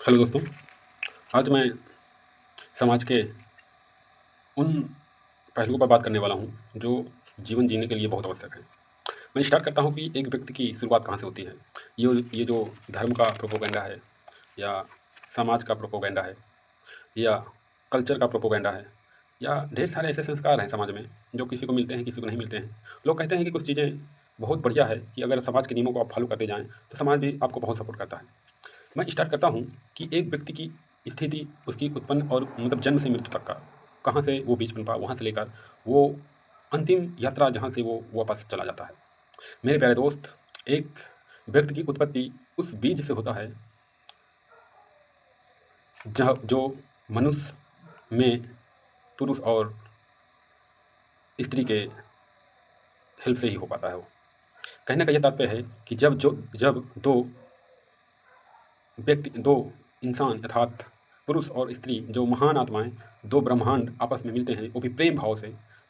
Hello दोस्तों। आज मैं समाज के उन पहलुओं पर बात करने वाला हूँ जो जीवन जीने के लिए बहुत आवश्यक है। मैं स्टार्ट करता हूँ कि एक व्यक्ति की शुरुआत कहाँ से होती है। ये जो धर्म का प्रोपोगेंडा है या समाज का प्रोपोगेंडा है या कल्चर का प्रोपोगेंडा है या ढेर सारे ऐसे संस्कार हैं समाज में जो किसी को मिलते हैं, किसी को नहीं मिलते हैं। लोग कहते हैं कि कुछ चीज़ें बहुत बढ़िया है कि अगर समाज के नियमों को आप फॉलो करते जाएँ तो समाज भी आपको बहुत सपोर्ट करता है। मैं स्टार्ट करता हूँ कि एक व्यक्ति की स्थिति उसकी उत्पन्न और मतलब जन्म से मृत्यु तक का, कहाँ से वो बीज बन पा, वहाँ से लेकर वो अंतिम यात्रा जहाँ से वो वापस चला जाता है। मेरे प्यारे दोस्त, एक व्यक्ति की उत्पत्ति उस बीज से होता है जहाँ जो मनुष्य में पुरुष और स्त्री के हेल्प से ही हो पाता है। वो कहने का यह तात्पर्य है कि जब दो इंसान अर्थात पुरुष और स्त्री, जो महान आत्माएं, दो ब्रह्मांड आपस में मिलते हैं, वो भी प्रेम भाव से,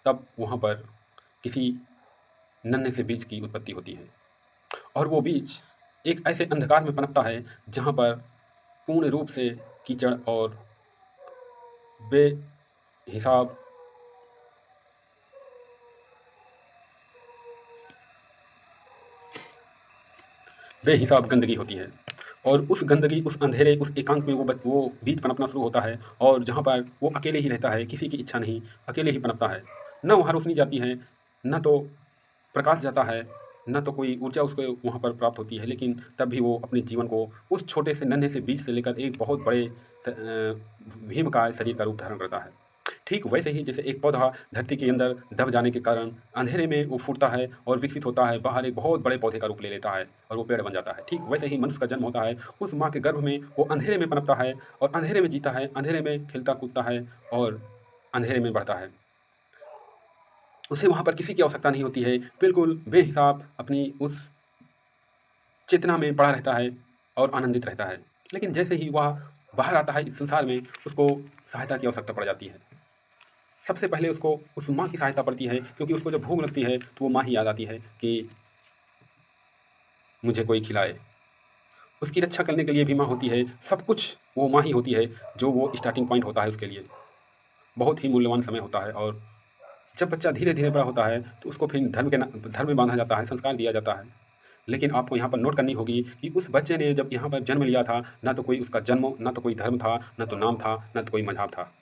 तब वहाँ पर किसी नन्हे से बीज की उत्पत्ति होती है। और वो बीज एक ऐसे अंधकार में पनपता है जहाँ पर पूर्ण रूप से कीचड़ और बेहिसाब बेहिसाब गंदगी होती है। और उस गंदगी, उस अंधेरे, उस एकांत में वो बीज पनपना शुरू होता है। और जहाँ पर वो अकेले ही रहता है, किसी की इच्छा नहीं, अकेले ही पनपता है। न वहाँ रोशनी जाती है, न तो प्रकाश जाता है, न तो कोई ऊर्जा उसको वहाँ पर प्राप्त होती है, लेकिन तब भी वो अपने जीवन को उस छोटे से नन्हे से बीज से लेकर एक बहुत बड़े भीमकाय शरीर का रूप धारण करता है। ठीक वैसे ही जैसे एक पौधा धरती के अंदर दब जाने के कारण अंधेरे में वो फूटता है और विकसित होता है, बाहर एक बहुत बड़े पौधे का रूप ले लेता है और वो पेड़ बन जाता है। ठीक वैसे ही मनुष्य का जन्म होता है, उस माँ के गर्भ में वो अंधेरे में पनपता है और अंधेरे में जीता है, अंधेरे में खेलता कूदता है और अंधेरे में बढ़ता है। उसे वहाँ पर किसी की आवश्यकता नहीं होती है, बिल्कुल बेहिसाब अपनी उस चेतना में पड़ा रहता है और आनंदित रहता है। लेकिन जैसे ही वह बाहर आता है इस संसार में, उसको सहायता की आवश्यकता पड़ जाती है। सबसे पहले उसको उस माँ की सहायता पड़ती है, क्योंकि उसको जब भूख लगती है तो वो माँ ही याद आती है कि मुझे कोई खिलाए। उसकी रक्षा करने के लिए भी माँ होती है, सब कुछ वो माँ ही होती है, जो वो स्टार्टिंग पॉइंट होता है उसके लिए। बहुत ही मूल्यवान समय होता है। और जब बच्चा धीरे-धीरे बड़ा होता है तो उसको फिर धर्म में बाँधा जाता है, संस्कार दिया जाता है। लेकिन आपको यहाँ पर नोट करनी होगी कि उस बच्चे ने जब यहाँ पर जन्म लिया था, ना तो कोई उसका जन्म, ना तो कोई धर्म था, ना तो नाम था, ना तो कोई मज़हब था।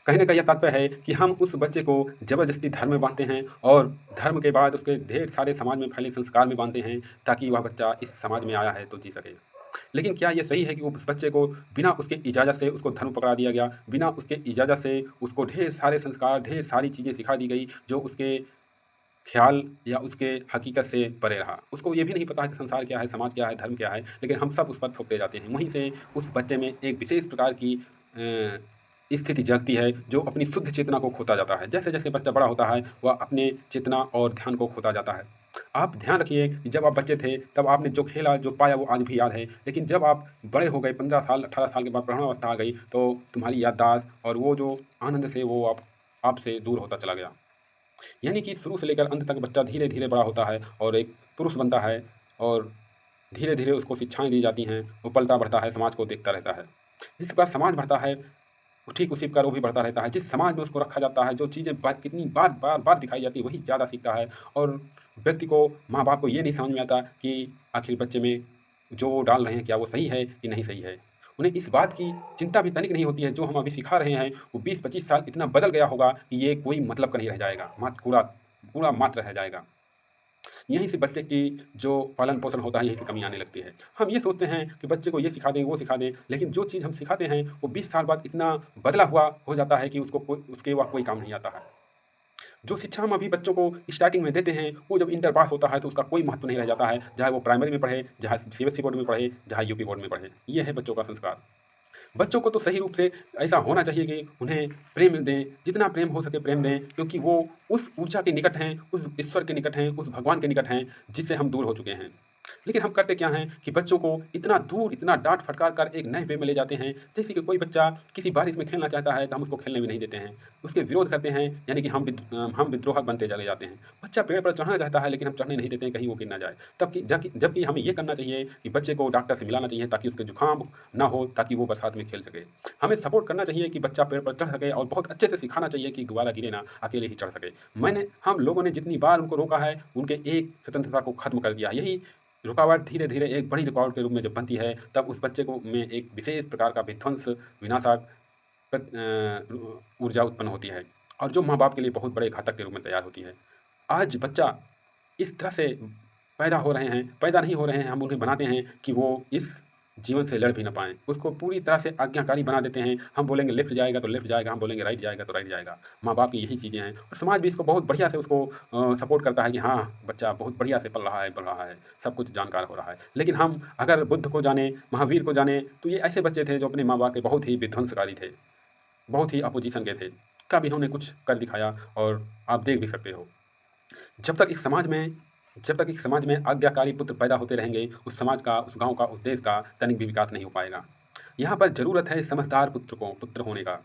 कहने का यह तात्पर्य है कि हम उस बच्चे को ज़बरदस्ती धर्म में बाँधते हैं और धर्म के बाद उसके ढेर सारे समाज में फैले संस्कार में बाँधते हैं, ताकि वह बच्चा इस समाज में आया है तो जी सके। लेकिन क्या ये सही है कि वो उस बच्चे को बिना उसके इजाज़त से उसको धर्म पकड़ा दिया गया, बिना उसके इजाज़त से उसको ढेर सारे संस्कार, ढेर सारी चीज़ें सिखा दी गई, जो उसके ख़्याल या उसके हकीकत से परे रहा। उसको ये भी नहीं पता है कि संसार क्या है, समाज क्या है, धर्म क्या है, लेकिन हम सब उस पर थोपते जाते हैं। वहीं से उस बच्चे में एक विशेष प्रकार की स्थिति जगती है, जो अपनी शुद्ध चेतना को खोता जाता है। जैसे-जैसे बच्चा बड़ा होता है, वह अपने चेतना और ध्यान को खोता जाता है। आप ध्यान रखिए कि जब आप बच्चे थे, तब आपने जो खेला, जो पाया, वो आज भी याद है। लेकिन जब आप बड़े हो गए, 15 साल, 18 साल के बाद प्रौढ़ावस्था आ गई, तो तुम्हारी याददाश्त और वो जो आनंद से वो आपसे दूर होता चला गया। यानी कि शुरू से लेकर अंत तक बच्चा धीरे-धीरे बड़ा होता है और एक पुरुष बनता है और धीरे-धीरे उसको शिक्षाएँ दी जाती हैं, वो पलता-बढ़ता है, समाज को देखता रहता है। जिस प्रकार समाज बढ़ता है, वो ठीक उसी प्रकार वो भी बढ़ता रहता है। जिस समाज में उसको रखा जाता है, जो चीज़ें कितनी बार, बार-बार दिखाई जाती है, वही ज़्यादा सीखता है। और व्यक्ति को, माँ-बाप को ये नहीं समझ में आता कि आखिर बच्चे में जो वो डाल रहे हैं, क्या वो सही है कि नहीं सही है। उन्हें इस बात की चिंता भी तनिक नहीं होती है, जो हम अभी सिखा रहे हैं, वो 20-25 साल इतना बदल गया होगा कि ये कोई मतलब का नहीं रह जाएगा, मात्र कूड़ा कूड़ा मात्र रह जाएगा। यहीं से बच्चे की जो पालन-पोषण होता है, यहीं से कमी आने लगती है। हम ये सोचते हैं कि बच्चे को ये सिखा दें, वो सिखा दें, लेकिन जो चीज़ हम सिखाते हैं, वो 20 साल बाद इतना बदला हुआ हो जाता है कि उसके वह कोई काम नहीं आता है। जो शिक्षा हम अभी बच्चों को स्टार्टिंग में देते हैं, वो जब इंटर पास होता है, तो उसका कोई महत्व नहीं रह जाता है, चाहे वो प्राइमरी में पढ़े, चाहे सीबीएसई बोर्ड में पढ़े, चाहे यूपी बोर्ड में पढ़े। ये है बच्चों का संस्कार। बच्चों को तो सही रूप से ऐसा होना चाहिए कि उन्हें प्रेम दें, जितना प्रेम हो सके प्रेम दें, क्योंकि वो उस ऊर्जा के निकट हैं, उस ईश्वर के निकट हैं, उस भगवान के निकट हैं, जिससे हम दूर हो चुके हैं। लेकिन हम करते क्या हैं कि बच्चों को इतना दूर, इतना डाँट फटकार कर एक नए वे में ले जाते हैं, जैसे कि कोई बच्चा किसी बारिश में खेलना चाहता है, तो हम उसको खेलने भी नहीं देते हैं। उसके विरोध करते हैं, यानी कि हम विद्रोहक बनते चले जाते हैं। बच्चा पेड़ पर चढ़ना चाहता है, लेकिन हम चढ़ने नहीं देते हैं, कहीं वो गिर ना जाए। जबकि हमें ये करना चाहिए कि बच्चे को डॉक्टर से मिलाना चाहिए, ताकि उसके जुकाम ना हो, ताकि वो बरसात में खेल सके। हमें सपोर्ट करना चाहिए कि बच्चा पेड़ पर चढ़ सके, और बहुत अच्छे से सिखाना चाहिए कि दोबारा गिरे ना, अकेले ही चढ़ सके। हम लोगों ने जितनी बार उनको रोका है, उनके एक स्वतंत्रता को खत्म कर दिया। यही रुकावट धीरे-धीरे एक बड़ी रुकावट के रूप में जब बनती है, तब उस बच्चे को में एक विशेष प्रकार का विध्वंस, विनाशक ऊर्जा उत्पन्न होती है, और जो माँ-बाप के लिए बहुत बड़े घातक के रूप में तैयार होती है। आज बच्चा इस तरह से पैदा नहीं हो रहे हैं, हम उन्हें बनाते हैं कि वो इस जीवन से लड़ भी ना पाएँ। उसको पूरी तरह से आज्ञाकारी बना देते हैं। हम बोलेंगे लेफ्ट जाएगा तो लेफ्ट जाएगा, हम बोलेंगे राइट जाएगा तो राइट जाएगा। माँ-बाप की यही चीज़ें हैं, और समाज भी इसको बहुत बढ़िया से उसको सपोर्ट करता है कि हाँ, बच्चा बहुत बढ़िया से पल रहा है, बढ़ रहा है, सब कुछ जानकार हो रहा है। लेकिन हम अगर बुद्ध को जानें, महावीर को जानें, तो ये ऐसे बच्चे थे जो अपने माँ-बाप के बहुत ही विध्वंसकारी थे, बहुत ही अपोज़िशन के थे। तब इन्होंने कुछ कर दिखाया, और आप देख भी सकते हो। जब तक इस समाज में जब तक इस समाज में आज्ञाकारी पुत्र पैदा होते रहेंगे, उस समाज का, उस गाँव का, उस देश का तनिक भी विकास नहीं हो पाएगा। यहाँ पर ज़रूरत है समझदार पुत्र होने का।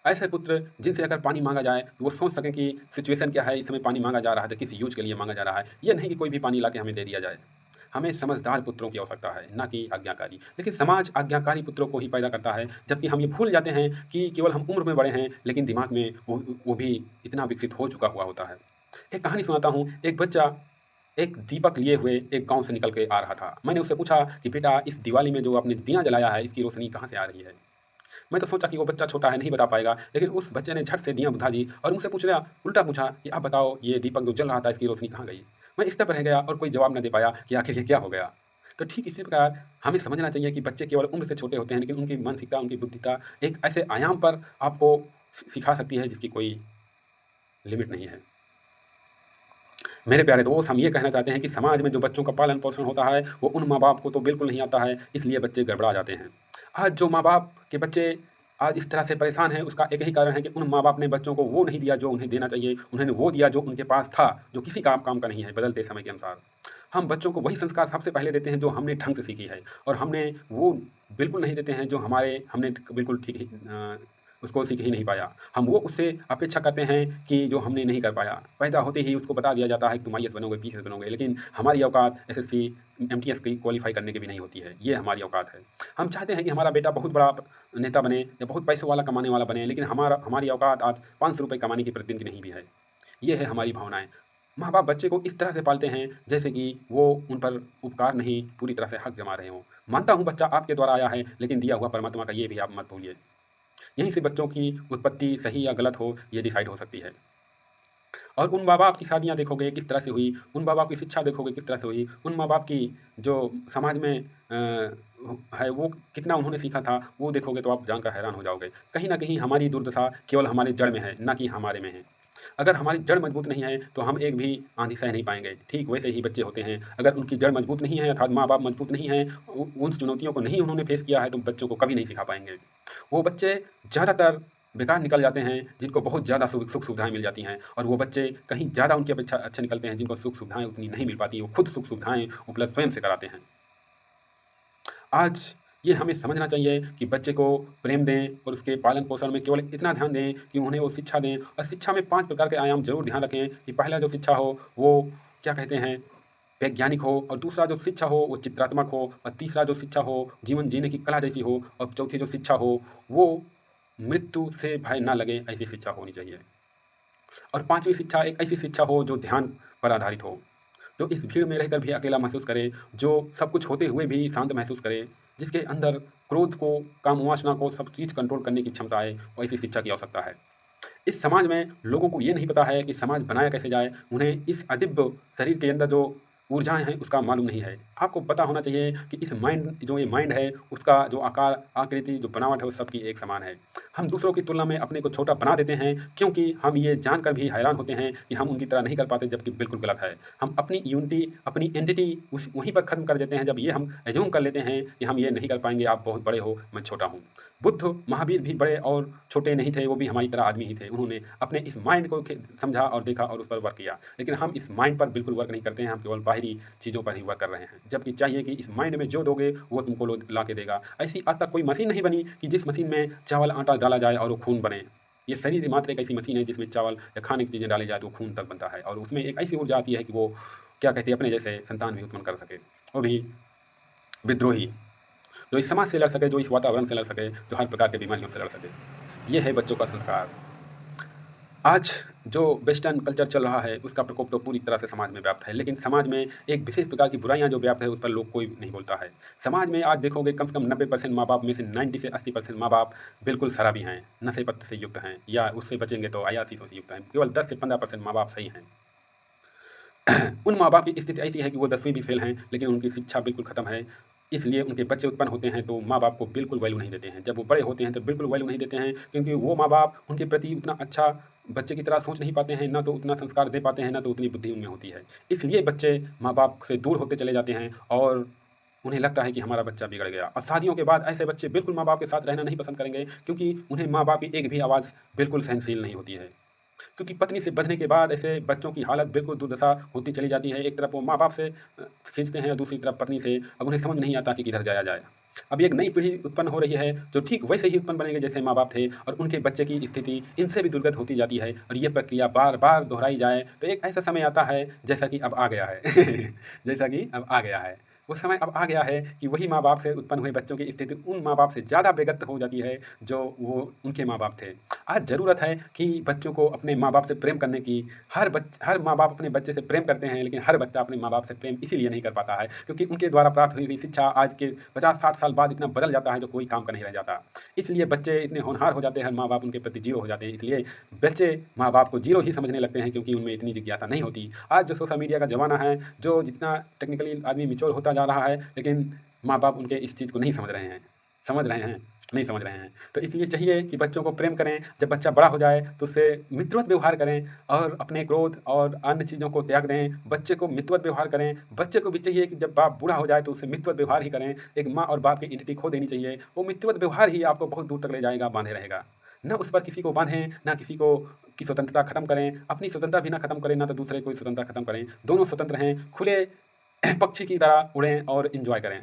ऐसे पुत्र जिनसे अगर पानी माँगा जाए, तो वो सोच सकें कि सिचुएशन क्या है, इस समय पानी माँगा जा रहा है, तो किस यूज़ के लिए माँगा जा रहा है। ये नहीं कि कोई भी पानी लाके हमें दे दिया जाए। हमें समझदार पुत्रों की आवश्यकता है, ना कि आज्ञाकारी। लेकिन समाज आज्ञाकारी पुत्रों को ही पैदा करता है, जबकि हम ये भूल जाते हैं कि केवल हम उम्र में बड़े हैं, लेकिन दिमाग में वो भी इतना विकसित हो चुका हुआ होता है। एक कहानी सुनाता हूँ। एक बच्चा एक दीपक लिए हुए एक गाँव से निकल के आ रहा था। मैंने उससे पूछा कि बेटा, इस दिवाली में जो आपने दिया जलाया है, इसकी रोशनी कहाँ से आ रही है? मैं तो सोचा कि वो बच्चा छोटा है, नहीं बता पाएगा, लेकिन उस बच्चे ने झट से दिया बुझा दी और मुझसे उल्टा पूछा कि आप बताओ, ये दीपक जो जल रहा था, इसकी रोशनी कहाँ गई? मैं इस तरफ रह गया और कोई जवाब न दे पाया कि आखिर ये क्या हो गया? तो ठीक इसी प्रकार हमें समझना चाहिए कि बच्चे केवल उम्र से छोटे होते हैं, लेकिन उनकी मानसिकता, उनकी बुद्धिता एक ऐसे आयाम पर आपको सिखा सकती है जिसकी कोई लिमिट नहीं है। मेरे प्यारे दोस्त, हम ये कहना चाहते हैं कि समाज में जो बच्चों का पालन-पोषण होता है, वो उन माँ-बाप को तो बिल्कुल नहीं आता है, इसलिए बच्चे गड़बड़ा जाते हैं। आज जो माँ-बाप के बच्चे आज इस तरह से परेशान हैं, उसका एक ही कारण है कि उन माँ-बाप ने बच्चों को वो नहीं दिया जो उन्हें देना चाहिए। उन्होंने वो दिया जो उनके पास था, जो किसी काम का नहीं है, बदलते समय के अनुसार। हम बच्चों को वही संस्कार सबसे पहले देते हैं जो हमने ढंग से सीखी है, और हमने वो बिल्कुल नहीं देते हैं जो हमने बिल्कुल ठीक ही उसको सीख ही नहीं पाया। हम वो उससे अपेक्षा करते हैं कि जो हमने नहीं कर पाया। पैदा होते ही उसको बता दिया जाता है कि तुम आईएएस बनोगे, पीसीएस बनोगे, लेकिन हमारी औकात एसएससी, एमटीएस की क्वालीफाई करने की भी नहीं होती है। ये हमारी औकात है। हम चाहते हैं कि हमारा बेटा बहुत बड़ा नेता बने या बहुत पैसों वाला कमाने वाला बने, लेकिन हमारी औकात आज ₹500 कमाने की प्रतिदिन की नहीं भी है। ये है हमारी भावनाएँ। माँ-बाप बच्चे को इस तरह से पालते हैं जैसे कि वो उन पर उपकार नहीं, पूरी तरह से हक जमा रहे हों। मानता हूँ बच्चा आपके द्वारा आया है, लेकिन दिया हुआ परमात्मा का ये भी आप मत भूलिए। यहीं से बच्चों की उत्पत्ति सही या गलत हो, ये डिसाइड हो सकती है। और उन माँ-बाप की शादियाँ देखोगे किस तरह से हुई, उन माँ-बाप की शिक्षा देखोगे किस तरह से हुई, उन माँ-बाप की जो समाज में है वो कितना उन्होंने सीखा था, वो देखोगे तो आप जानकर हैरान हो जाओगे। कहीं न कहीं हमारी दुर्दशा केवल हमारी जड़ में है, ना कि हमारे में है। अगर हमारी जड़ मजबूत नहीं है, तो हम एक भी आँधी सह नहीं पाएँगे। ठीक वैसे ही बच्चे होते हैं, अगर उनकी जड़ मजबूत नहीं है, अर्थात माँ-बाप मजबूत नहीं हैं, उन चुनौतियों को नहीं उन्होंने फेस किया है, तो बच्चों को कभी नहीं सिखा पाएँगे। वो बच्चे ज़्यादातर बेकार निकल जाते हैं, जिनको बहुत ज़्यादा सुख-सुविधाएँ मिल जाती हैं, और वो बच्चे कहीं ज़्यादा उनकी अपेक्षा अच्छे निकलते हैं, जिनको सुख-सुविधाएँ उतनी नहीं मिल पाती। वो खुद सुख-सुविधाएँ उपलब्ध स्वयं से कराते हैं। आज ये हमें समझना चाहिए कि बच्चे को प्रेम दें और उसके पालन-पोषण में केवल इतना ध्यान दें कि उन्हें वो शिक्षा दें, और शिक्षा में 5 प्रकार के आयाम ज़रूर ध्यान रखें कि पहला जो शिक्षा हो, वो क्या कहते हैं, वैज्ञानिक हो, और दूसरा जो शिक्षा हो वो चित्रात्मक हो, और तीसरा जो शिक्षा हो जीवन जीने की कला जैसी हो, और चौथी जो शिक्षा हो वो मृत्यु से भय ना लगे, ऐसी शिक्षा होनी चाहिए। और 5वीं शिक्षा एक ऐसी शिक्षा हो जो ध्यान पर आधारित हो, जो इस भीड़ में रहकर भी अकेला महसूस करे, जो सब कुछ होते हुए भी शांत महसूस करे, जिसके अंदर क्रोध को, काम वासना को, सब चीज़ कंट्रोल करने की क्षमता है, वैसी शिक्षा की आवश्यकता है। इस समाज में लोगों को ये नहीं पता है कि समाज बनाया कैसे जाए। उन्हें इस अदिव्य शरीर के अंदर जो ऊर्जाएँ हैं उसका मालूम नहीं है। आपको पता होना चाहिए कि इस ये माइंड है, उसका जो आकार, आकृति, जो बनावट है, वो सबकी एक समान है। हम दूसरों की तुलना में अपने को छोटा बना देते हैं, क्योंकि हम ये जानकर भी हैरान होते हैं कि हम उनकी तरह नहीं कर पाते, जबकि बिल्कुल गलत है। हम अपनी यूनिटी, अपनी एंटिटी उस वहीं पर ख़त्म कर देते हैं, जब ये हम एज़्यूम कर लेते हैं कि हम ये नहीं कर पाएँगे, आप बहुत बड़े हो, मैं छोटा हूँ। बुद्ध, महावीर भी बड़े और छोटे नहीं थे, वो भी हमारी तरह आदमी ही थे। उन्होंने अपने इस माइंड को समझा और देखा और उस पर वर्क किया। लेकिन हम इस माइंड पर बिल्कुल वर्क नहीं करते हैं, हम केवल बाहरी चीज़ों पर ही वर्क कर रहे हैं, जबकि चाहिए कि इस माइंड में जो दोगे वो तुमको ला के देगा। ऐसी आज तक कोई मशीन नहीं बनी कि जिस मशीन में चावल आटा डाला जाए और वो खून बने। ये शरीर मात्र एक ऐसी मशीन है जिसमें चावल या खाने की चीज़ें डाली जाए तो खून तक बनता है, और उसमें एक ऐसी ऊर्जा आती है कि वो क्या कहते हैं अपने जैसे संतान भी उत्पन्न कर सके, वो भी विद्रोही, जो इस समाज से लड़ सके, जो इस वातावरण से लड़ सके, जो हर प्रकार की बीमारियों से लड़ सके। ये है बच्चों का संस्कार। आज जो वेस्टर्न कल्चर चल रहा है उसका प्रकोप तो पूरी तरह से समाज में व्याप्त है, लेकिन समाज में एक विशेष प्रकार की बुराइयां जो व्याप्त है उस पर लोग कोई नहीं बोलता है। समाज में आज देखोगे कम से कम 90% माँ बाप में से 90 से 80% माँ बाप बिल्कुल शराबी हैं, नशे पत्ते से युक्त हैं, या उससे बचेंगे तो अयाशियों से युक्त हैं। केवल 10 से 15% माँ बाप सही हैं। उन माँ बाप की स्थिति ऐसी है कि वो 10वीं भी फेल हैं, लेकिन उनकी शिक्षा बिल्कुल ख़त्म है। इसलिए उनके बच्चे उत्पन्न होते हैं तो माँ बाप को बिल्कुल वैल्यू नहीं देते हैं। जब वो बड़े होते हैं तो बिल्कुल वैल्यू नहीं देते हैं, क्योंकि वो माँ बाप उनके प्रति उतना अच्छा बच्चे की तरह सोच नहीं पाते हैं, ना तो उतना संस्कार दे पाते हैं, ना तो उतनी बुद्धि उनमें होती है। इसलिए बच्चे माँ बाप से दूर होते चले जाते हैं और उन्हें लगता है कि हमारा बच्चा बिगड़ गया। और शादियों के बाद ऐसे बच्चे बिल्कुल माँ बाप के साथ रहना नहीं पसंद करेंगे, क्योंकि उन्हें माँ बाप की एक भी आवाज़ बिल्कुल सहनशील नहीं होती है। क्योंकि पत्नी से बंधने के बाद ऐसे बच्चों की हालत बिल्कुल दुर्दशा होती चली जाती है। एक तरफ वो माँ बाप से खींचते हैं और दूसरी तरफ पत्नी से। अब उन्हें समझ नहीं आता कि किधर जाया जाए। अब एक नई पीढ़ी उत्पन्न हो रही है जो ठीक वैसे ही उत्पन्न बनेंगे जैसे माँ बाप थे, और उनके बच्चे की स्थिति इनसे भी दुर्गत होती जाती है, और ये प्रक्रिया बार बार दोहराई जाए तो एक ऐसा समय आता है जैसा कि अब आ गया है जैसा कि अब आ गया है। वो समय अब आ गया है कि वही माँ बाप से उत्पन्न हुए बच्चों की स्थिति उन माँ बाप से ज़्यादा बेगत हो जाती है जो वो उनके माँ बाप थे। आज ज़रूरत है कि बच्चों को अपने माँ बाप से प्रेम करने की। हर माँ बाप अपने बच्चे से प्रेम करते हैं, लेकिन हर बच्चा अपने माँ बाप से प्रेम इसीलिए नहीं कर पाता है क्योंकि उनके द्वारा प्राप्त हुई शिक्षा आज के 50-60 साल बाद इतना बदल जाता है जो कोई काम का नहीं रह जाता। इसलिए बच्चे इतने होनहार हो जाते हैं, माँ बाप उनके प्रति जीरो हो जाते हैं। इसलिए बच्चे माँ बाप को जीरो ही समझने लगते हैं, क्योंकि उनमें इतनी जिज्ञासा नहीं होती। आज जो सोशल मीडिया का ज़माना है, जो जितना टेक्निकली आदमी मैच्योर होता जा रहा है, लेकिन माँ बाप उनके इस चीज़ को नहीं समझ रहे हैं। समझ रहे हैं? नहीं समझ रहे हैं। तो इसलिए चाहिए कि बच्चों को प्रेम करें, जब बच्चा बड़ा हो जाए तो उससे मित्रवत व्यवहार करें और अपने क्रोध और अन्य चीज़ों को त्याग दें। बच्चे को मित्रवत व्यवहार करें। बच्चे को भी चाहिए कि जब बाप बूढ़ा हो जाए तो उससे मित्रवत व्यवहार ही करें। एक माँ और बाप की एंटिटी खो देनी चाहिए। वो मित्रवत व्यवहार ही आपको बहुत दूर तक ले जाएगा, बाँधे रहेगा। ना उस पर किसी को बाँधें, ना किसी को की स्वतंत्रता खत्म करें। अपनी स्वतंत्रता भी ना खत्म करें, ना तो दूसरे की स्वतंत्रता खत्म करें। दोनों स्वतंत्र रहें, खुले पक्षी की तरह उड़ें और एन्जॉय करें।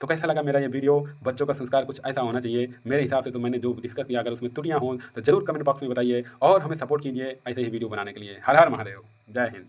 तो कैसा लगा मेरा ये वीडियो? बच्चों का संस्कार कुछ ऐसा होना चाहिए। मेरे हिसाब से तो मैंने जो डिस्कस किया, अगर उसमें त्रुटियाँ हों तो ज़रूर कमेंट बॉक्स में बताइए और हमें सपोर्ट कीजिए ऐसे ही वीडियो बनाने के लिए। हर हर महादेव! जय हिंद।